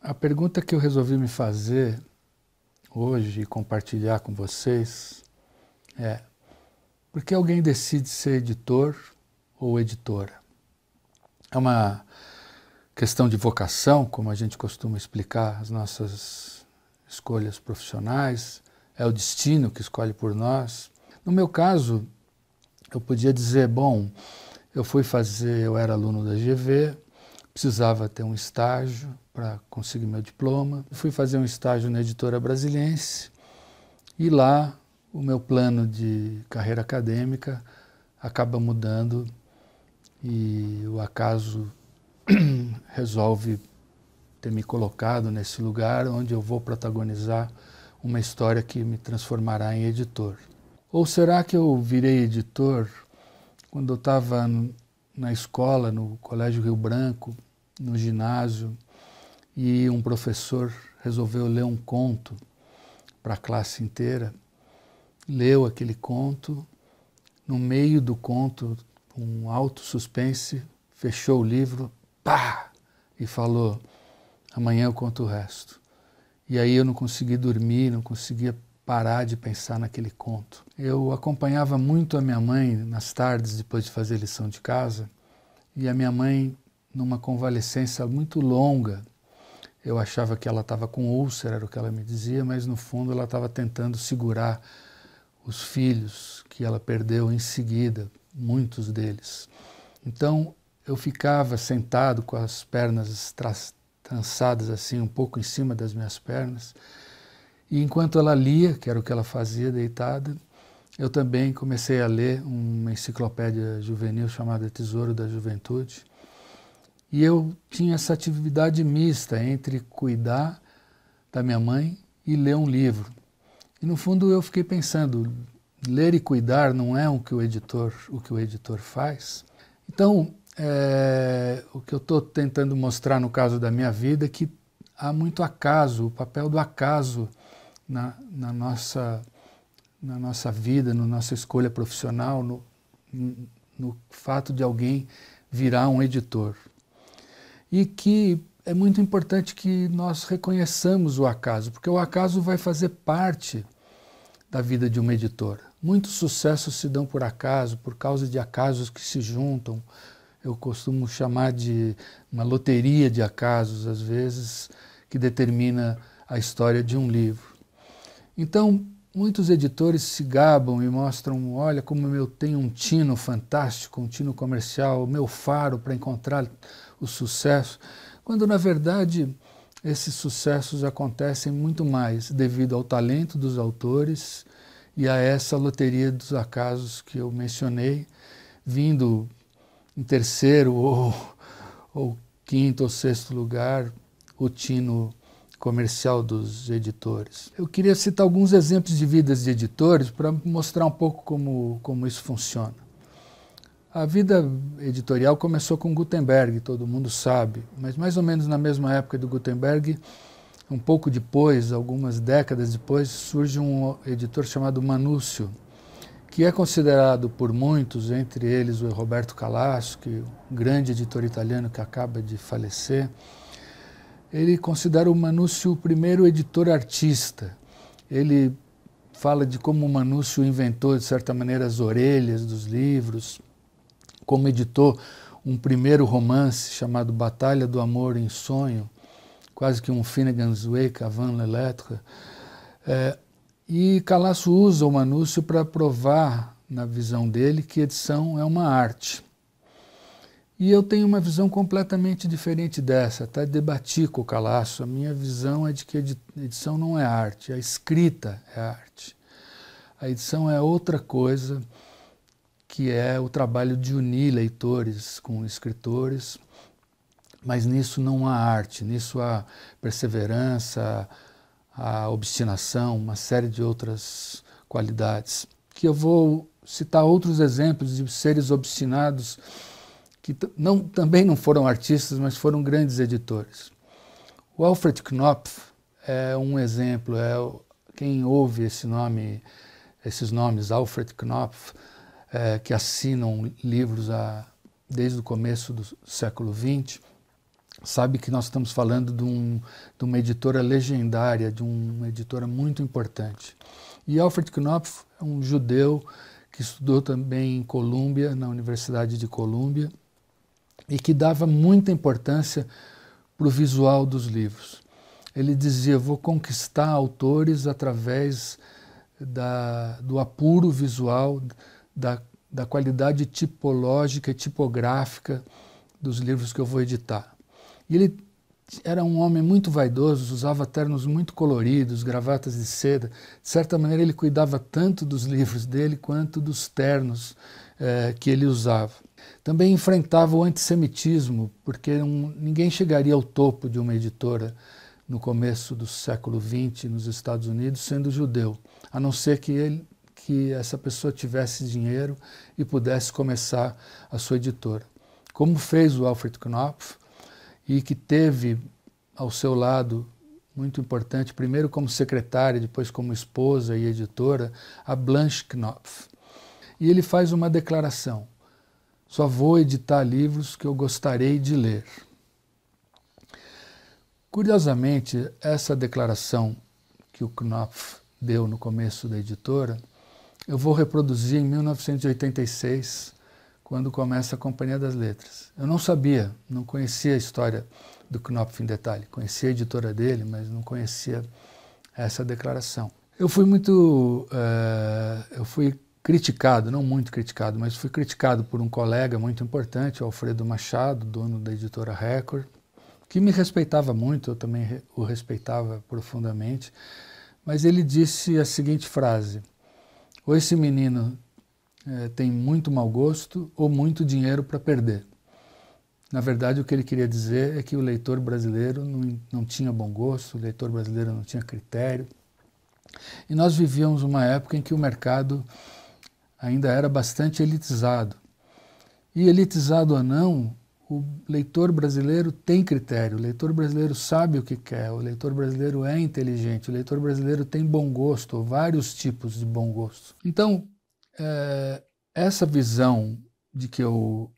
A pergunta que eu resolvi me fazer hoje e compartilhar com vocês é: por que alguém decide ser editor ou editora? É uma questão de vocação, como a gente costuma explicar as nossas escolhas profissionais, é o destino que escolhe por nós. No meu caso, eu podia dizer, bom, eu era aluno da GV, precisava ter um estágio para conseguir meu diploma. Fui fazer um estágio na Editora Brasiliense e lá o meu plano de carreira acadêmica acaba mudando e o acaso resolve ter me colocado nesse lugar onde eu vou protagonizar uma história que me transformará em editor. Ou será que eu virei editor quando eu estava na escola, no Colégio Rio Branco, no ginásio, e um professor resolveu ler um conto para a classe inteira, leu aquele conto, no meio do conto, com um alto suspense, fechou o livro, pá, e falou: amanhã eu conto o resto. E aí eu não consegui dormir, não conseguia parar de pensar naquele conto. Eu acompanhava muito a minha mãe nas tardes, depois de fazer lição de casa, e a minha mãe, numa convalescência muito longa, eu achava que ela estava com úlcera, era o que ela me dizia, mas no fundo ela estava tentando segurar os filhos que ela perdeu em seguida, muitos deles. Então eu ficava sentado com as pernas trançadas assim, um pouco em cima das minhas pernas, e enquanto ela lia, que era o que ela fazia deitada, eu também comecei a ler uma enciclopédia juvenil chamada Tesouro da Juventude, e eu tinha essa atividade mista entre cuidar da minha mãe e ler um livro. E no fundo eu fiquei pensando, ler e cuidar não é o que o editor faz? Então, o que eu estou tentando mostrar no caso da minha vida é que há muito acaso, o papel do acaso na nossa vida, na nossa escolha profissional, no fato de alguém virar um editor. E que é muito importante que nós reconheçamos o acaso, porque o acaso vai fazer parte da vida de uma editora. Muitos sucessos se dão por acaso, por causa de acasos que se juntam. Eu costumo chamar de uma loteria de acasos, às vezes, que determina a história de um livro. Então, muitos editores se gabam e mostram, olha como eu tenho um tino fantástico, um tino comercial, o meu faro para encontrar o sucesso, quando na verdade esses sucessos acontecem muito mais devido ao talento dos autores e a essa loteria dos acasos que eu mencionei, vindo em terceiro ou quinto ou sexto lugar o tino comercial dos editores. Eu queria citar alguns exemplos de vidas de editores para mostrar um pouco como isso funciona. A vida editorial começou com Gutenberg, todo mundo sabe, mas mais ou menos na mesma época do Gutenberg, um pouco depois, algumas décadas depois, surge um editor chamado Manúcio, que é considerado por muitos, entre eles o Roberto Calasso, que é um grande editor italiano que acaba de falecer. Ele considera o Manúcio o primeiro editor artista. Ele fala de como o Manúcio inventou, de certa maneira, as orelhas dos livros, como editou um primeiro romance chamado Batalha do Amor em Sonho, quase que um Finnegan's Wake, avant la lettre. E Calasso usa o Manúcio para provar, na visão dele, que edição é uma arte. E eu tenho uma visão completamente diferente dessa, até debati com o Calasso. A minha visão é de que a edição não é arte, a escrita é arte. A edição é outra coisa, que é o trabalho de unir leitores com escritores, mas nisso não há arte, nisso há perseverança, há obstinação, uma série de outras qualidades. Que eu vou citar outros exemplos de seres obstinados que também não foram artistas, mas foram grandes editores. O Alfred Knopf é um exemplo, quem ouve esses nomes, Alfred Knopf, que assinam livros desde o começo do século XX, sabe que nós estamos falando de uma editora legendária, de uma editora muito importante. E Alfred Knopf é um judeu que estudou também em Colômbia, na Universidade de Colômbia, e que dava muita importância para o visual dos livros. Ele dizia: vou conquistar autores através do apuro visual, da qualidade tipológica e tipográfica dos livros que eu vou editar. E ele era um homem muito vaidoso, usava ternos muito coloridos, gravatas de seda. De certa maneira, ele cuidava tanto dos livros dele quanto dos ternos que ele usava. Também enfrentava o antissemitismo, porque ninguém chegaria ao topo de uma editora no começo do século XX nos Estados Unidos sendo judeu, a não ser que essa pessoa tivesse dinheiro e pudesse começar a sua editora. Como fez o Alfred Knopf, e que teve ao seu lado, muito importante, primeiro como secretária, depois como esposa e editora, a Blanche Knopf. E ele faz uma declaração: só vou editar livros que eu gostarei de ler. Curiosamente, essa declaração que o Knopf deu no começo da editora, eu vou reproduzir em 1986, quando começa a Companhia das Letras. Eu não sabia, não conhecia a história do Knopf em detalhe. Conhecia a editora dele, mas não conhecia essa declaração. Eu fui criticado, não muito criticado, mas fui criticado por um colega muito importante, o Alfredo Machado, dono da editora Record, que me respeitava muito, eu também o respeitava profundamente, mas ele disse a seguinte frase: ou esse menino tem muito mau gosto ou muito dinheiro para perder. Na verdade, o que ele queria dizer é que o leitor brasileiro não tinha bom gosto, o leitor brasileiro não tinha critério. E nós vivíamos uma época em que o mercado ainda era bastante elitizado. E elitizado ou não, o leitor brasileiro tem critério, o leitor brasileiro sabe o que quer, o leitor brasileiro é inteligente, o leitor brasileiro tem bom gosto, ou vários tipos de bom gosto. Então, essa visão de que eu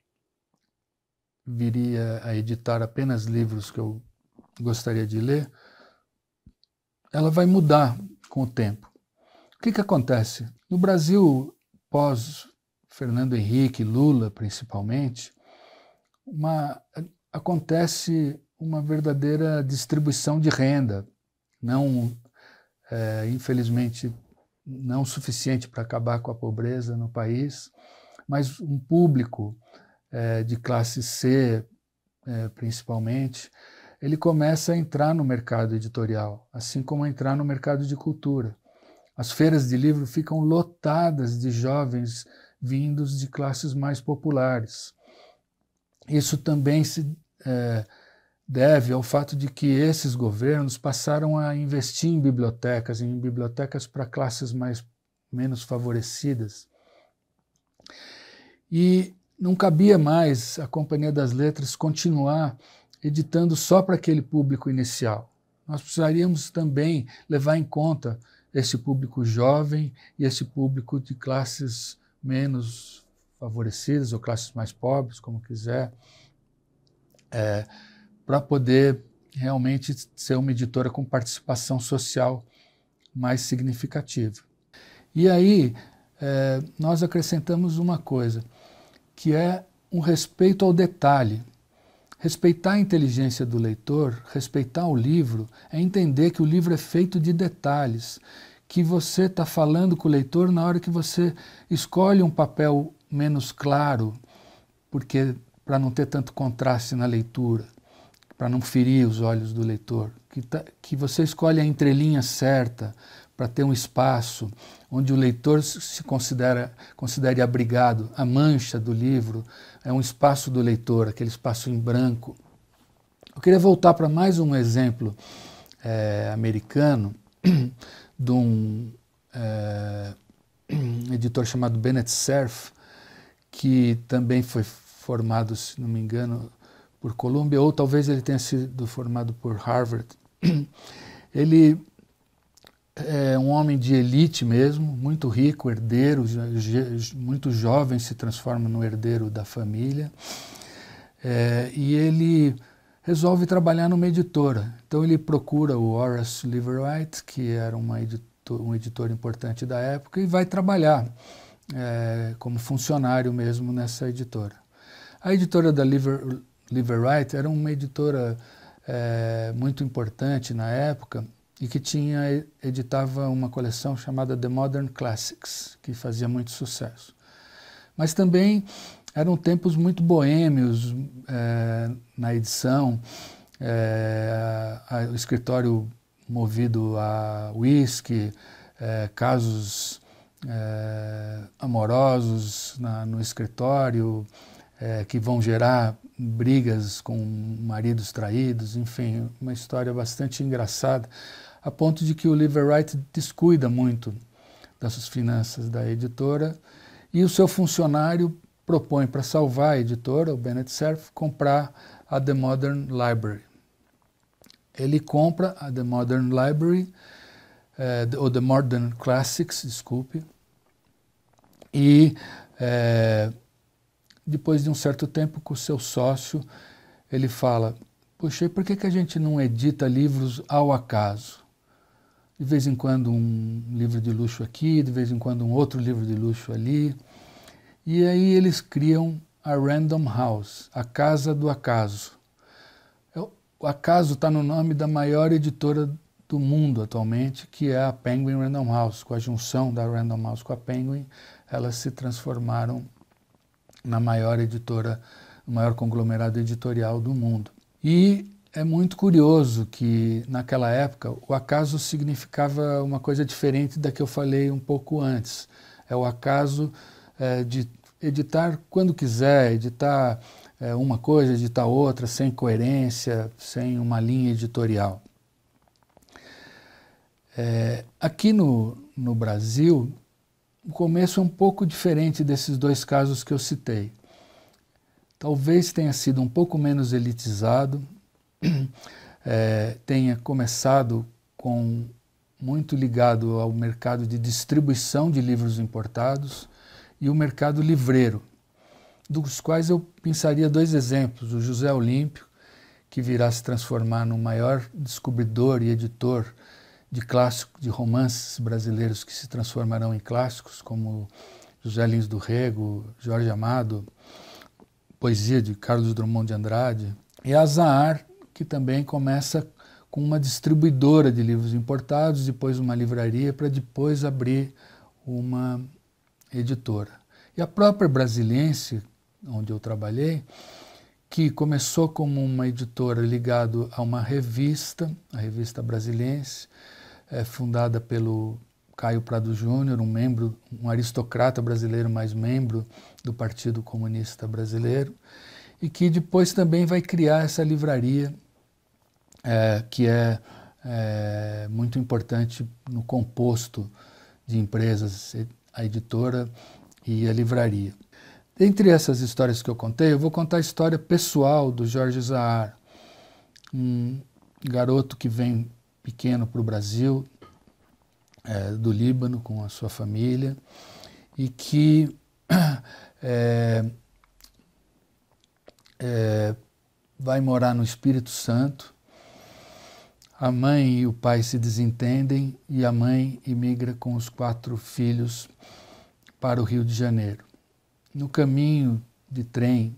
viria a editar apenas livros que eu gostaria de ler, ela vai mudar com o tempo. O que acontece? No Brasil, pós Fernando Henrique, Lula principalmente, acontece uma verdadeira distribuição de renda, não, infelizmente, não suficiente para acabar com a pobreza no país, mas um público de classe C, principalmente, ele começa a entrar no mercado editorial, assim como a entrar no mercado de cultura. As feiras de livro ficam lotadas de jovens vindos de classes mais populares. Isso também se deve ao fato de que esses governos passaram a investir em bibliotecas para classes menos favorecidas. E não cabia mais a Companhia das Letras continuar editando só para aquele público inicial. Nós precisaríamos também levar em conta esse público jovem e esse público de classes menos favorecidas ou classes mais pobres, como quiser, para poder realmente ser uma editora com participação social mais significativa. E aí nós acrescentamos uma coisa, que é um respeito ao detalhe. Respeitar a inteligência do leitor, respeitar o livro, é entender que o livro é feito de detalhes, que você está falando com o leitor na hora que você escolhe um papel menos claro, porque para não ter tanto contraste na leitura, para não ferir os olhos do leitor, que você escolhe a entrelinha certa para ter um espaço onde o leitor se considere abrigado. A mancha do livro é um espaço do leitor, aquele espaço em branco. Eu queria voltar para mais um exemplo americano de um editor chamado Bennett Cerf, que também foi formado, se não me engano, por Columbia, ou talvez ele tenha sido formado por Harvard. Ele é um homem de elite mesmo, muito rico, herdeiro, muito jovem se transforma no herdeiro da família. E ele resolve trabalhar numa editora. Então ele procura o Horace Leverwhite, que era um editor importante da época, e vai trabalhar como funcionário mesmo nessa editora. A editora da Leverwhite era uma editora muito importante na época e que editava uma coleção chamada The Modern Classics, que fazia muito sucesso. Mas também eram tempos muito boêmios na edição, o escritório movido a whisky, casos amorosos no escritório, que vão gerar brigas com maridos traídos, enfim, uma história bastante engraçada, a ponto de que o Leverwhite descuida muito das finanças da editora e o seu funcionário propõe para salvar a editora, o Bennett Cerf, comprar a The Modern Library. Ele compra a The Modern Library, ou The Modern Classics, desculpe, e depois de um certo tempo com o seu sócio, ele fala, poxa, e por que a gente não edita livros ao acaso? De vez em quando um livro de luxo aqui, de vez em quando um outro livro de luxo ali. E aí eles criam a Random House, a Casa do Acaso. O acaso está no nome da maior editora do mundo atualmente, que é a Penguin Random House. Com a junção da Random House com a Penguin, elas se transformaram na maior editora, o maior conglomerado editorial do mundo. E é muito curioso que, naquela época, o acaso significava uma coisa diferente da que eu falei um pouco antes. É o acaso de editar quando quiser, editar uma coisa, editar outra, sem coerência, sem uma linha editorial. Aqui no Brasil, o começo é um pouco diferente desses dois casos que eu citei. Talvez tenha sido um pouco menos elitizado, tenha começado muito ligado ao mercado de distribuição de livros importados e o mercado livreiro, dos quais eu pensaria dois exemplos. O José Olímpio, que virá se transformar no maior descobridor e editor de clássicos, de romances brasileiros que se transformarão em clássicos, como José Lins do Rego, Jorge Amado, poesia de Carlos Drummond de Andrade, e a Zahar, que também começa com uma distribuidora de livros importados, depois uma livraria, para depois abrir uma editora. E a própria Brasiliense, onde eu trabalhei, que começou como uma editora ligada a uma revista, a Revista Brasiliense, fundada pelo Caio Prado Júnior, um aristocrata brasileiro, mas membro do Partido Comunista Brasileiro, e que depois também vai criar essa livraria, que é muito importante no composto de empresas, a editora e a livraria. Entre essas histórias que eu contei, eu vou contar a história pessoal do Jorge Zahar, um garoto que vem pequeno para o Brasil, do Líbano, com a sua família, e que vai morar no Espírito Santo. A mãe e o pai se desentendem e a mãe imigra com os 4 filhos para o Rio de Janeiro. No caminho de trem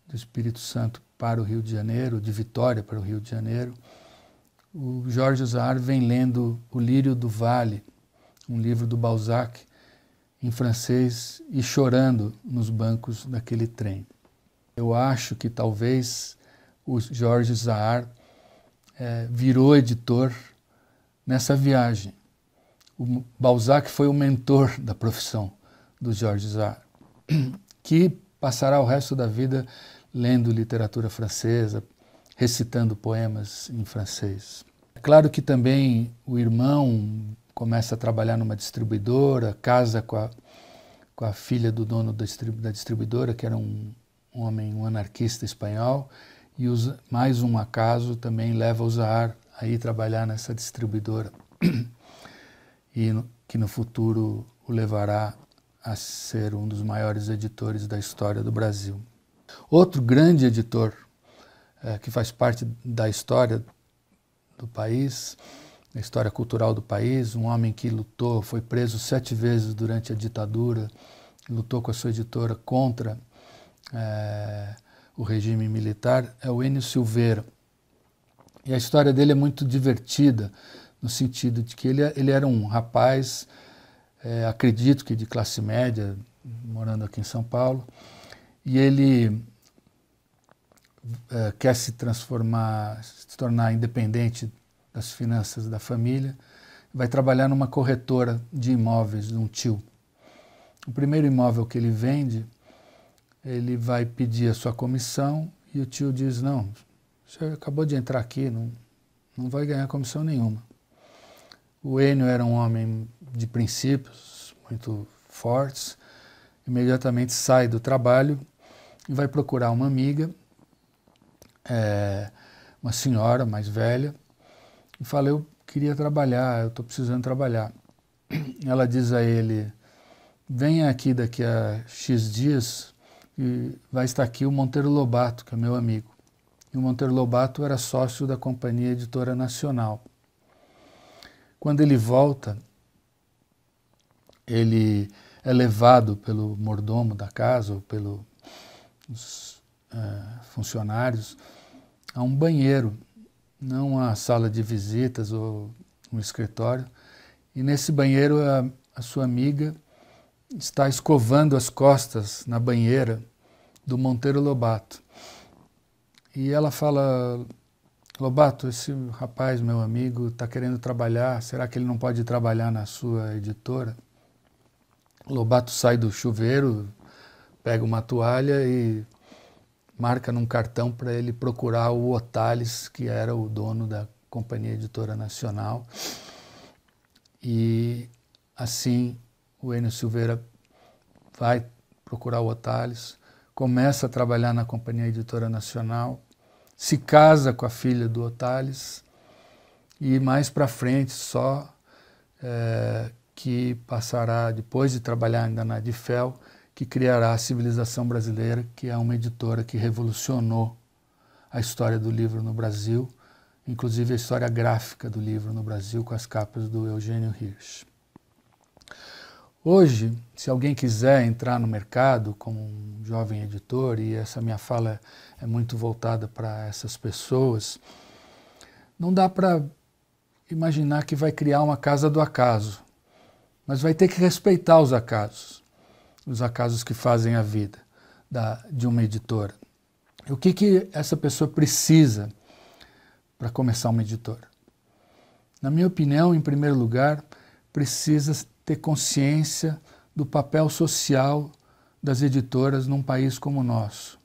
do Espírito Santo para o Rio de Janeiro, de Vitória para o Rio de Janeiro, o Jorge Zahar vem lendo O Lírio do Vale, um livro do Balzac, em francês, e chorando nos bancos daquele trem. Eu acho que talvez o Jorge Zahar virou editor nessa viagem. O Balzac foi o mentor da profissão do Jorge Zahar, que passará o resto da vida lendo literatura francesa, recitando poemas em francês. É claro que também o irmão começa a trabalhar numa distribuidora, casa com a filha do dono da distribuidora, que era um homem, um anarquista espanhol, e mais um acaso também leva o Zahar a ir trabalhar nessa distribuidora, e que no futuro o levará a ser um dos maiores editores da história do Brasil. Outro grande editor que faz parte da história do país, da história cultural do país, um homem que lutou, foi preso 7 vezes durante a ditadura, lutou com a sua editora contra o regime militar, é o Enio Silveira. E a história dele é muito divertida, no sentido de que ele era um rapaz, acredito que de classe média, morando aqui em São Paulo, e ele quer se tornar independente das finanças da família, vai trabalhar numa corretora de imóveis de um tio. O primeiro imóvel que ele vende, ele vai pedir a sua comissão e o tio diz, não, você acabou de entrar aqui, não vai ganhar comissão nenhuma. O Enio era um homem de princípios muito fortes, imediatamente sai do trabalho e vai procurar uma amiga, uma senhora mais velha, e fala, eu queria trabalhar, eu estou precisando trabalhar. Ela diz a ele, venha aqui daqui a X dias e vai estar aqui o Monteiro Lobato, que é meu amigo. E o Monteiro Lobato era sócio da Companhia Editora Nacional. Quando ele volta, ele é levado pelo mordomo da casa, ou pelos funcionários, a um banheiro, não a sala de visitas ou um escritório. E nesse banheiro a sua amiga está escovando as costas na banheira do Monteiro Lobato. E ela fala, Lobato, esse rapaz, meu amigo, está querendo trabalhar, será que ele não pode trabalhar na sua editora? Lobato sai do chuveiro, pega uma toalha e marca num cartão para ele procurar o Otales, que era o dono da Companhia Editora Nacional. E assim o Enio Silveira vai procurar o Otales, começa a trabalhar na Companhia Editora Nacional, se casa com a filha do Otales e mais para frente só que passará, depois de trabalhar ainda na Edifel, que criará a Civilização Brasileira, que é uma editora que revolucionou a história do livro no Brasil, inclusive a história gráfica do livro no Brasil, com as capas do Eugênio Hirsch. Hoje, se alguém quiser entrar no mercado como um jovem editor, e essa minha fala é muito voltada para essas pessoas, não dá para imaginar que vai criar uma casa do acaso, mas vai ter que respeitar os acasos que fazem a vida de uma editora. E o que essa pessoa precisa para começar uma editora? Na minha opinião, em primeiro lugar, precisa ter consciência do papel social das editoras num país como o nosso,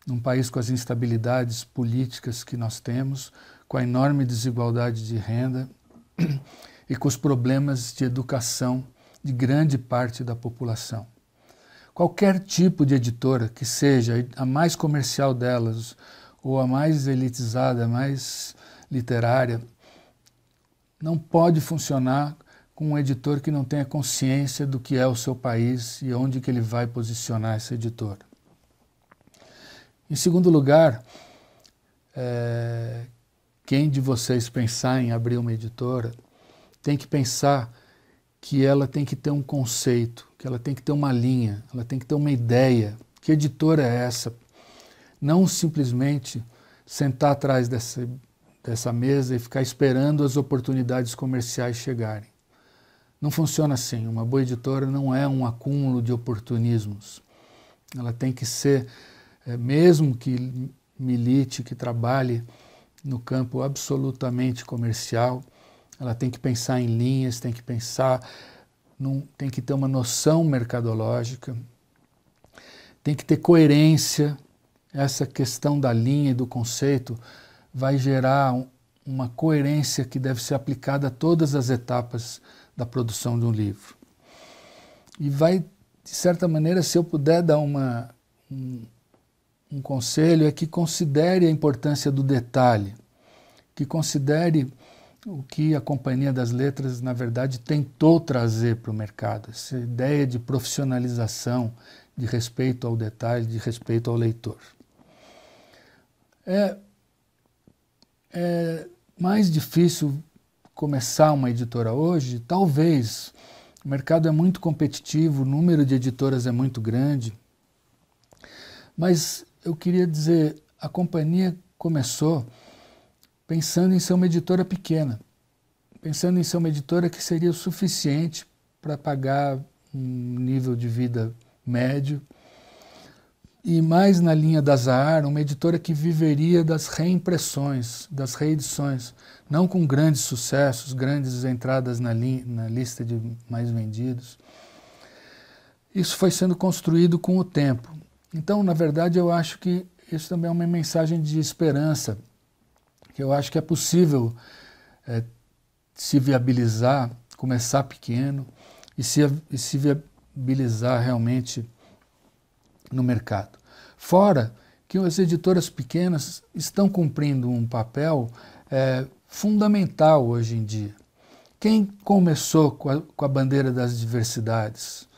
num país com as instabilidades políticas que nós temos, com a enorme desigualdade de renda e com os problemas de educação de grande parte da população. Qualquer tipo de editora, que seja a mais comercial delas, ou a mais elitizada, a mais literária, não pode funcionar com um editor que não tenha consciência do que é o seu país e onde que ele vai posicionar essa editora. Em segundo lugar, quem de vocês pensar em abrir uma editora tem que pensar que ela tem que ter um conceito, que ela tem que ter uma linha, ela tem que ter uma ideia. Que editora é essa? Não simplesmente sentar atrás dessa mesa e ficar esperando as oportunidades comerciais chegarem. Não funciona assim. Uma boa editora não é um acúmulo de oportunismos. Ela tem que ser, mesmo que milite, que trabalhe no campo absolutamente comercial, ela tem que pensar em linhas, tem que pensar, tem que ter uma noção mercadológica, tem que ter coerência. Essa questão da linha e do conceito vai gerar uma coerência que deve ser aplicada a todas as etapas da produção de um livro. E vai, de certa maneira, se eu puder dar um conselho, é que considere a importância do detalhe, que considere o que a Companhia das Letras, na verdade, tentou trazer para o mercado, essa ideia de profissionalização, de respeito ao detalhe, de respeito ao leitor. é mais difícil começar uma editora hoje, talvez. O mercado é muito competitivo, o número de editoras é muito grande. Mas eu queria dizer, a companhia começou pensando em ser uma editora pequena, pensando em ser uma editora que seria o suficiente para pagar um nível de vida médio, e mais na linha da Zahar, uma editora que viveria das reimpressões, das reedições, não com grandes sucessos, grandes entradas na lista de mais vendidos. Isso foi sendo construído com o tempo. Então, na verdade, eu acho que isso também é uma mensagem de esperança, que eu acho que é possível se viabilizar, começar pequeno e se viabilizar realmente no mercado. Fora que as editoras pequenas estão cumprindo um papel fundamental hoje em dia. Quem começou com a bandeira das diversidades,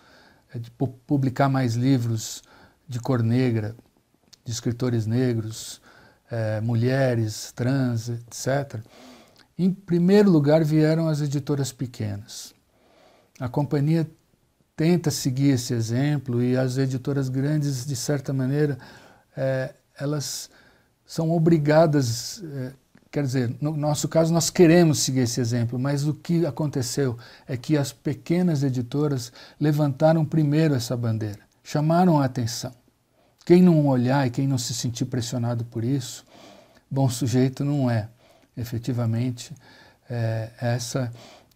de publicar mais livros de cor negra, de escritores negros, mulheres, trans, etc., em primeiro lugar vieram as editoras pequenas. A companhia tenta seguir esse exemplo e as editoras grandes, de certa maneira, elas são obrigadas, quer dizer, no nosso caso nós queremos seguir esse exemplo, mas o que aconteceu é que as pequenas editoras levantaram primeiro essa bandeira, chamaram a atenção. Quem não olhar e quem não se sentir pressionado por isso, bom sujeito não é. Efetivamente, essa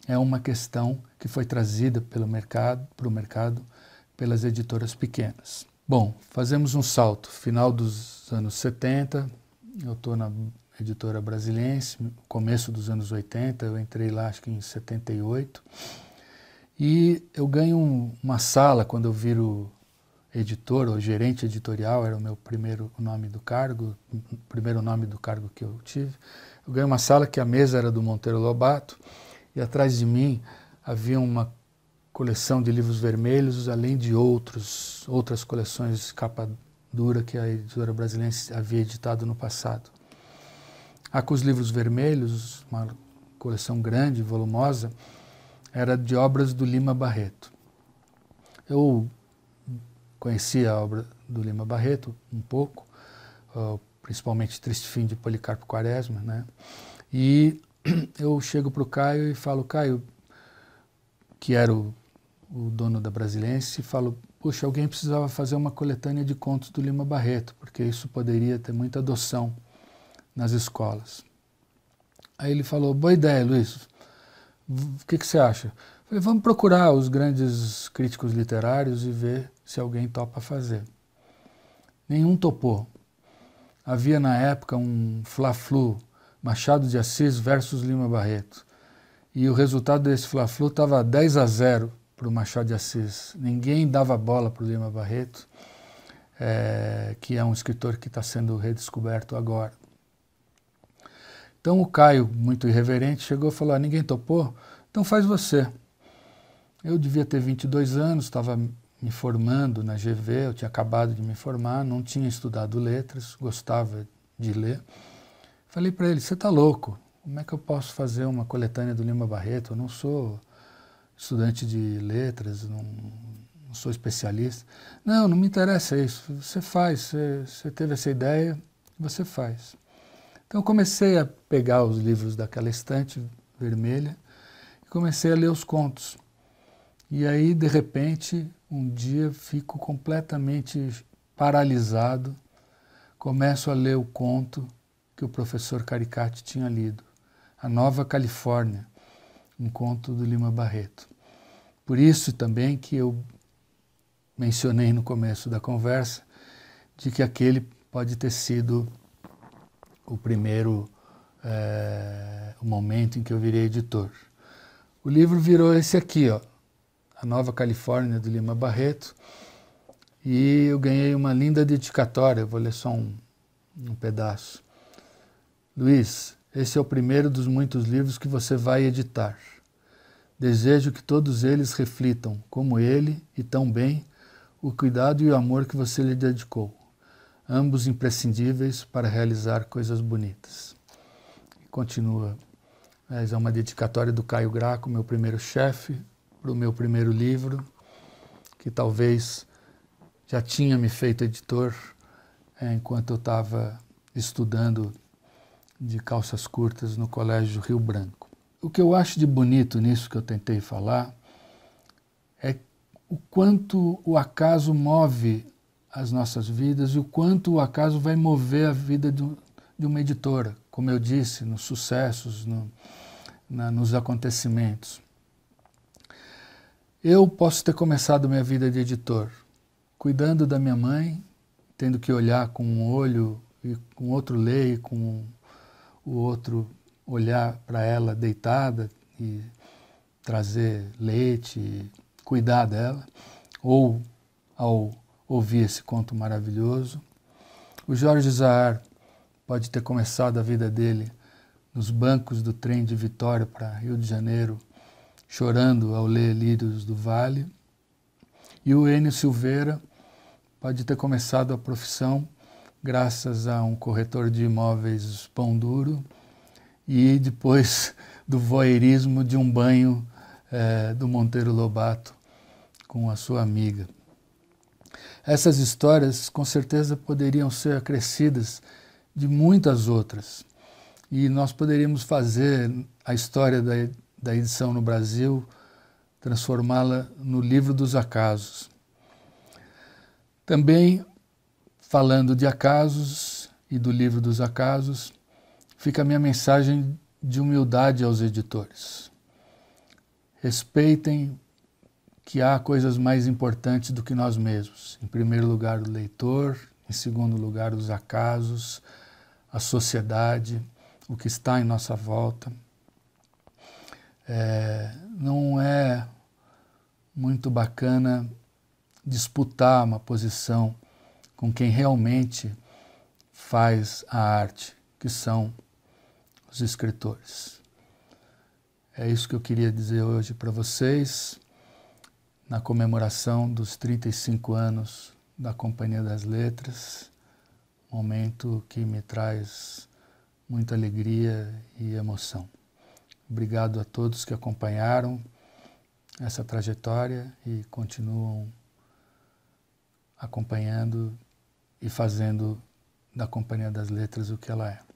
é uma questão que foi trazida para o mercado pelas editoras pequenas. Bom, fazemos um salto. Final dos anos 70, eu estou na editora Brasiliense, começo dos anos 80, eu entrei lá acho que em 78, e eu ganho uma sala quando eu viro editor, ou gerente editorial, era o meu primeiro nome do cargo, que eu tive. Eu ganhei uma sala que a mesa era do Monteiro Lobato, e atrás de mim havia uma coleção de livros vermelhos, além de outras coleções de capa dura que a editora Brasiliense havia editado no passado. Com os livros vermelhos, uma coleção grande, volumosa, era de obras do Lima Barreto. Eu conhecia a obra do Lima Barreto um pouco, principalmente Triste Fim de Policarpo Quaresma, né? E eu chego para o Caio e falo, Caio, que era o dono da Brasiliense, e falo, puxa, alguém precisava fazer uma coletânea de contos do Lima Barreto, porque isso poderia ter muita adoção nas escolas. Aí ele falou, boa ideia, Luiz, o que você acha? Eu falei, vamos procurar os grandes críticos literários e ver se alguém topa fazer. Nenhum topou. Havia na época um fla-flu, Machado de Assis versus Lima Barreto. E o resultado desse fla-flu estava 10-0 para o Machado de Assis. Ninguém dava bola para o Lima Barreto, que é um escritor que está sendo redescoberto agora. Então o Caio, muito irreverente, chegou e falou, ninguém topou? Então faz você. Eu devia ter 22 anos, estava me formando na GV, eu tinha acabado de me formar, não tinha estudado letras, gostava de ler. Falei para ele, você está louco, como é que eu posso fazer uma coletânea do Lima Barreto? Eu não sou estudante de letras, não sou especialista. Não me interessa isso, você faz, você teve essa ideia, você faz. Então eu comecei a pegar os livros daquela estante vermelha e comecei a ler os contos. E aí, de repente, um dia fico completamente paralisado, começo a ler o conto que o professor Caricati tinha lido, A Nova Califórnia, um conto do Lima Barreto. Por isso também que eu mencionei no começo da conversa de que aquele pode ter sido o primeiro o momento em que eu virei editor. O livro virou esse aqui, ó, A Nova Califórnia, do Lima Barreto, e eu ganhei uma linda dedicatória, eu vou ler só um pedaço. Luiz, esse é o primeiro dos muitos livros que você vai editar. Desejo que todos eles reflitam, como ele, e tão bem, o cuidado e o amor que você lhe dedicou, ambos imprescindíveis para realizar coisas bonitas. continua. É uma dedicatória do Caio Graco, meu primeiro chefe, para o meu primeiro livro, que talvez já tinha me feito editor enquanto eu estava estudando de calças curtas no Colégio Rio Branco. O que eu acho de bonito nisso que eu tentei falar é o quanto o acaso move as nossas vidas e o quanto o acaso vai mover a vida de uma editora, como eu disse, nos sucessos, nos acontecimentos. Eu posso ter começado minha vida de editor, cuidando da minha mãe, tendo que olhar com um olho e com outro ler, e com o outro olhar para ela deitada e trazer leite, cuidar dela, ou ao ouvir esse conto maravilhoso. O Jorge Zahar pode ter começado a vida dele nos bancos do trem de Vitória para Rio de Janeiro, chorando ao ler Lírios do Vale. E o Enio Silveira pode ter começado a profissão graças a um corretor de imóveis pão duro e depois do voyeurismo de um banho do Monteiro Lobato com a sua amiga. Essas histórias com certeza poderiam ser acrescidas de muitas outras e nós poderíamos fazer a história da edição no Brasil, transformá-la no livro dos acasos. Também, falando de acasos e do livro dos acasos, fica a minha mensagem de humildade aos editores. Respeitem que há coisas mais importantes do que nós mesmos. Em primeiro lugar, o leitor, em segundo lugar, os acasos, a sociedade, o que está em nossa volta. Não é muito bacana disputar uma posição com quem realmente faz a arte, que são os escritores. É isso que eu queria dizer hoje para vocês, na comemoração dos 35 anos da Companhia das Letras, momento que me traz muita alegria e emoção. Obrigado a todos que acompanharam essa trajetória e continuam acompanhando e fazendo da Companhia das Letras o que ela é.